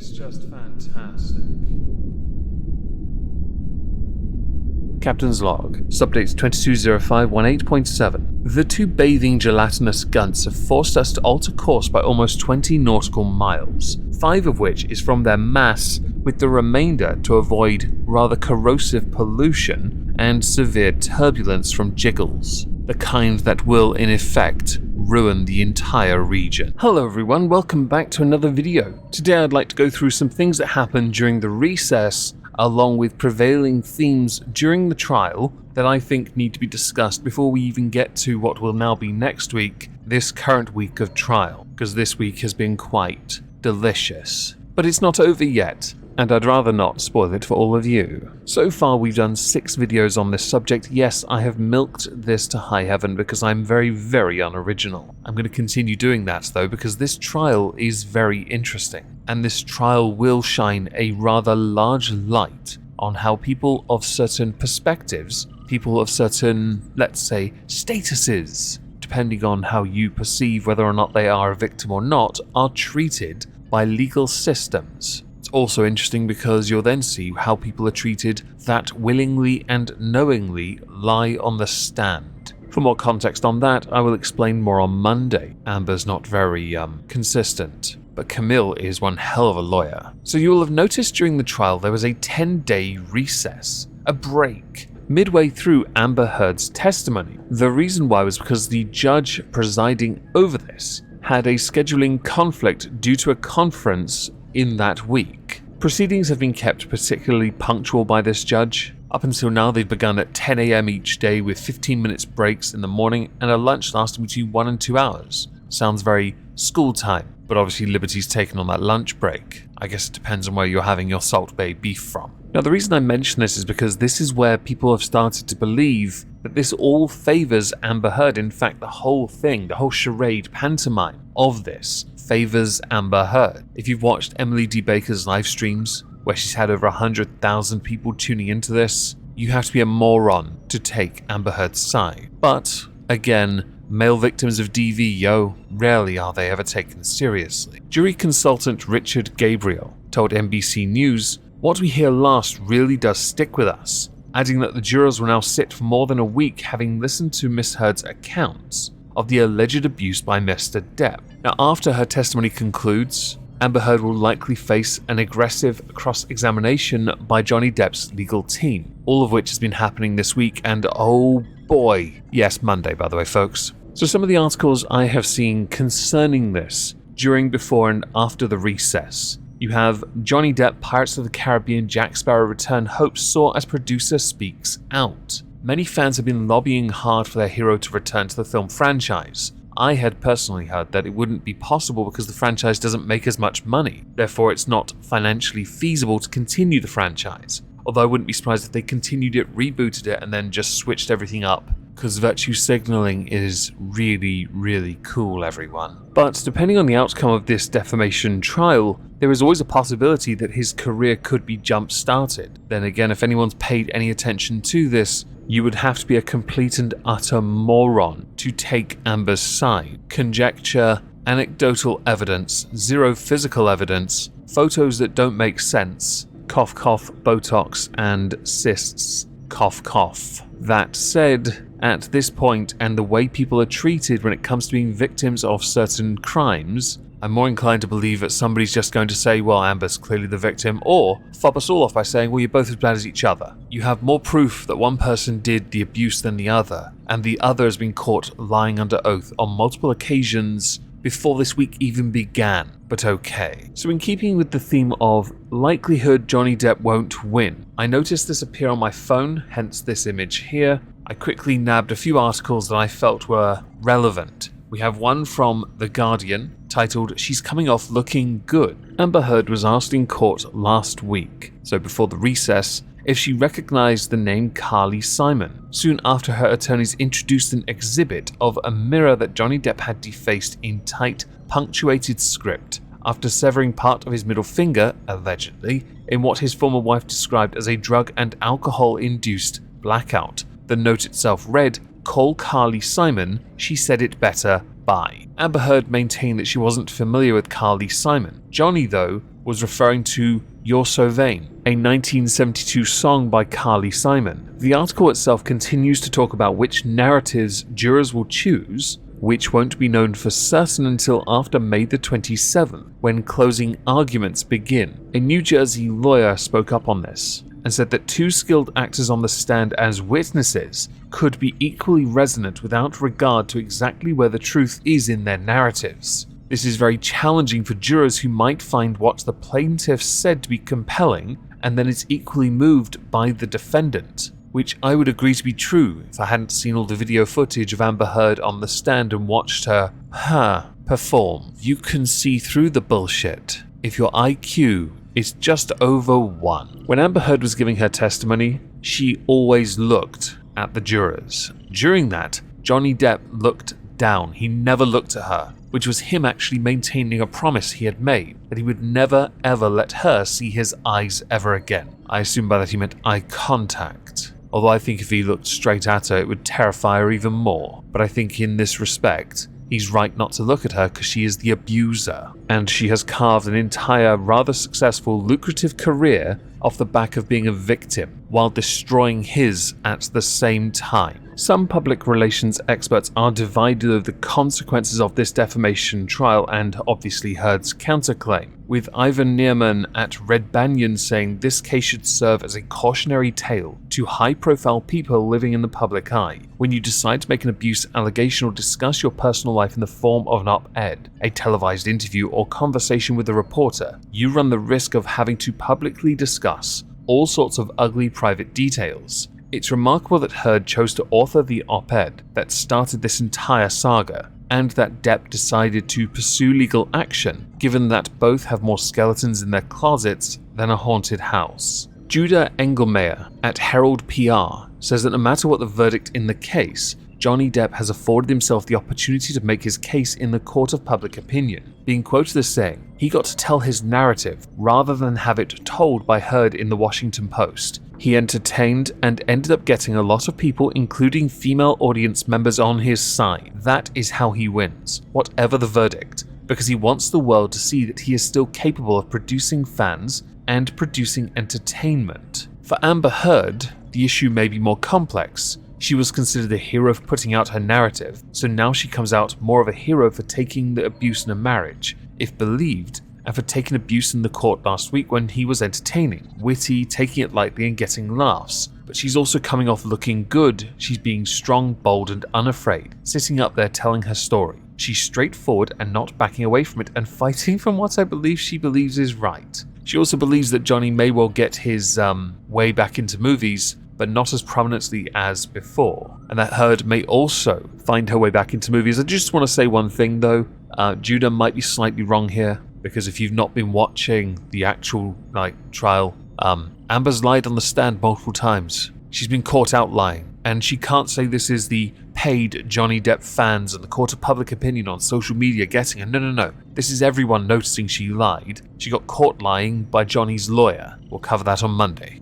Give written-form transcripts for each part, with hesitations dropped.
is just fantastic. Captain's log. Subdates 220518.7. The two bathing gelatinous gunts have forced us to alter course by almost 20 nautical miles, 5 of which is from their mass, with the remainder to avoid rather corrosive pollution and severe turbulence from jiggles, the kind that will, in effect, ruin the entire region. Hello everyone, welcome back to another video. Today I'd like to go through some things that happened during the recess, along with prevailing themes during the trial that I think need to be discussed before we even get to what will now be next week, this current week of trial, because this week has been quite delicious. But it's not over yet, and I'd rather not spoil it for all of you. So far we've done 6 videos on this subject. Yes, I have milked this to high heaven because I'm very unoriginal. I'm going to continue doing that though, because this trial is very interesting, and this trial will shine a rather large light on how people of certain perspectives, people of certain, let's say, statuses, depending on how you perceive whether or not they are a victim or not, are treated by legal systems. It's also interesting because you'll then see how people are treated that willingly and knowingly lie on the stand. For more context on that, I will explain more on Monday. Amber's not very consistent, but Camille is one hell of a lawyer. So you will have noticed during the trial there was a 10-day recess, a break, midway through Amber Heard's testimony. The reason why was because the judge presiding over this had a scheduling conflict due to a conference in that week. Proceedings have been kept particularly punctual by this judge. Up until now, they've begun at 10 AM each day with 15 minutes breaks in the morning and a lunch lasting between 1 and 2 hours. Sounds very school time, but obviously liberty's taken on that lunch break. I guess it depends on where you're having your Salt Bay beef from. Now, the reason I mention this is because this is where people have started to believe that this all favors Amber Heard. In fact, the whole thing, the whole charade pantomime of this favors Amber Heard. If you've watched Emily D. Baker's live streams, where she's had over 100,000 people tuning into this, you have to be a moron to take Amber Heard's side. But, again, male victims of DV, rarely are they ever taken seriously. Jury consultant Richard Gabriel told NBC News, "What we hear last really does stick with us," adding that the jurors will now sit for more than a week having listened to Miss Heard's accounts of the alleged abuse by Mr. Depp. Now, after her testimony concludes, Amber Heard will likely face an aggressive cross-examination by Johnny Depp's legal team, all of which has been happening this week, and oh boy, yes, Monday by the way folks. So some of the articles I have seen concerning this during, before and after the recess. You have Johnny Depp, Pirates of the Caribbean, Jack Sparrow return hopes soar as producer speaks out. Many fans have been lobbying hard for their hero to return to the film franchise. I had personally heard that it wouldn't be possible because the franchise doesn't make as much money. Therefore, it's not financially feasible to continue the franchise. Although I wouldn't be surprised if they continued it, rebooted it, and then just switched everything up. Because virtue signaling is really cool, everyone. But depending on the outcome of this defamation trial, there is always a possibility that his career could be jump-started. Then again, if anyone's paid any attention to this, you would have to be a complete and utter moron to take Amber's side. Conjecture, anecdotal evidence, zero physical evidence, photos that don't make sense, cough cough, Botox and cysts, cough cough. That said, at this point and the way people are treated when it comes to being victims of certain crimes, I'm more inclined to believe that somebody's just going to say, well, Amber's clearly the victim, or fob us all off by saying, well, you're both as bad as each other. You have more proof that one person did the abuse than the other, and the other has been caught lying under oath on multiple occasions before this week even began. But okay. So in keeping with the theme of likelihood Johnny Depp won't win, I noticed this appear on my phone, hence this image here. I quickly nabbed a few articles that I felt were relevant. We have one from The Guardian, titled, "She's Coming Off Looking Good." Amber Heard was asked in court last week, so before the recess, if she recognized the name Carly Simon. Soon after, her attorneys introduced an exhibit of a mirror that Johnny Depp had defaced in tight, punctuated script after severing part of his middle finger, allegedly, in what his former wife described as a drug and alcohol-induced blackout. The note itself read, "Call Carly Simon, she said it better, bye." Amber Heard maintained that she wasn't familiar with Carly Simon. Johnny, though, was referring to You're So Vain, a 1972 song by Carly Simon. The article itself continues to talk about which narratives jurors will choose, which won't be known for certain until after May the 27th, when closing arguments begin. A New Jersey lawyer spoke up on this and said that two skilled actors on the stand as witnesses could be equally resonant without regard to exactly where the truth is in their narratives. This is very challenging for jurors who might find what the plaintiff said to be compelling and then is equally moved by the defendant, which I would agree to be true if I hadn't seen all the video footage of Amber Heard on the stand and watched her perform. You can see through the bullshit if your IQ is just over 1. When Amber Heard was giving her testimony, she always looked at the jurors. During that, Johnny Depp looked down. He never looked at her, which was him actually maintaining a promise he had made that he would never ever let her see his eyes ever again. I assume by that he meant eye contact. Although I think if he looked straight at her, it would terrify her even more. But I think in this respect, he's right not to look at her because she is the abuser, and she has carved an entire, rather successful, lucrative career off the back of being a victim, while destroying his at the same time. Some public relations experts are divided over the consequences of this defamation trial and obviously Heard's counterclaim, with Ivan Neerman at Red Banyan saying this case should serve as a cautionary tale to high-profile people living in the public eye. When you decide to make an abuse allegation or discuss your personal life in the form of an op-ed, a televised interview or conversation with a reporter, you run the risk of having to publicly discuss all sorts of ugly private details. It's remarkable that Heard chose to author the op-ed that started this entire saga, and that Depp decided to pursue legal action, given that both have more skeletons in their closets than a haunted house. Judah Engelmeyer at Herald PR says that no matter what the verdict in the case, Johnny Depp has afforded himself the opportunity to make his case in the court of public opinion, being quoted as saying, "He got to tell his narrative rather than have it told by Heard in the Washington Post. He entertained and ended up getting a lot of people, including female audience members, on his side. That is how he wins, whatever the verdict, because he wants the world to see that he is still capable of producing fans and producing entertainment." For Amber Heard, the issue may be more complex. She was considered a hero for putting out her narrative, so now she comes out more of a hero for taking the abuse in a marriage, if believed, and for taking abuse in the court last week when he was entertaining, witty, taking it lightly and getting laughs. But she's also coming off looking good. She's being strong, bold and unafraid, sitting up there telling her story. She's straightforward and not backing away from it and fighting from what I believe she believes is right. She also believes that Johnny may well get his way back into movies, but not as prominently as before, and that Heard may also find her way back into movies. I just want to say one thing though, Judah might be slightly wrong here, because if you've not been watching the actual trial, Amber's lied on the stand multiple times. She's been caught out lying, and she can't say this is the paid Johnny Depp fans and the court of public opinion on social media getting her. No. This is everyone noticing she lied. She got caught lying by Johnny's lawyer. We'll cover that on Monday.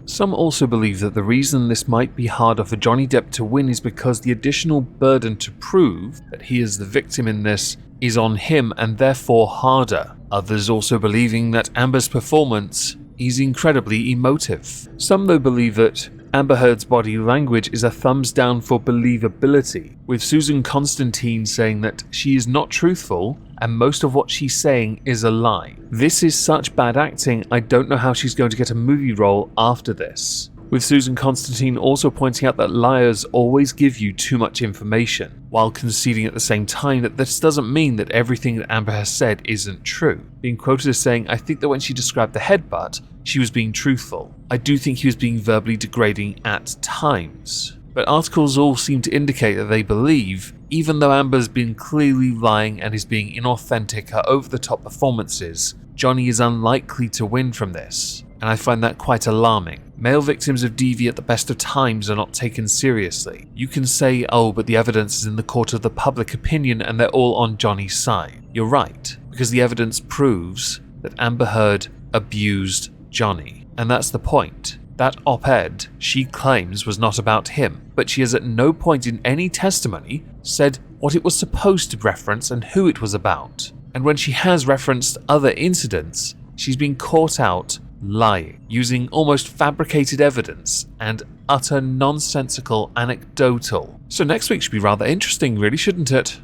Some also believe that the reason this might be harder for Johnny Depp to win is because the additional burden to prove that he is the victim in this is on him and therefore harder. Others also believing that Amber's performance is incredibly emotive. Some though believe that Amber Heard's body language is a thumbs down for believability, with Susan Constantine saying that she is not truthful and most of what she's saying is a lie. This is such bad acting, I don't know how she's going to get a movie role after this. With Susan Constantine also pointing out that liars always give you too much information, while conceding at the same time that this doesn't mean that everything that Amber has said isn't true. Being quoted as saying, "I think that when she described the headbutt, she was being truthful. I do think he was being verbally degrading at times." But articles all seem to indicate that they believe, even though Amber's been clearly lying and is being inauthentic, her over-the-top performances, Johnny is unlikely to win from this, and I find that quite alarming. Male victims of DV at the best of times are not taken seriously. You can say, oh, but the evidence is in the court of the public opinion and they're all on Johnny's side. You're right, because the evidence proves that Amber Heard abused Johnny, and that's the point. That op-ed, she claims, was not about him, but she has at no point in any testimony said what it was supposed to reference and who it was about. and when she has referenced other incidents, she's been caught out lying, using almost fabricated evidence and utter nonsensical anecdotal. So next week should be rather interesting, really, shouldn't it?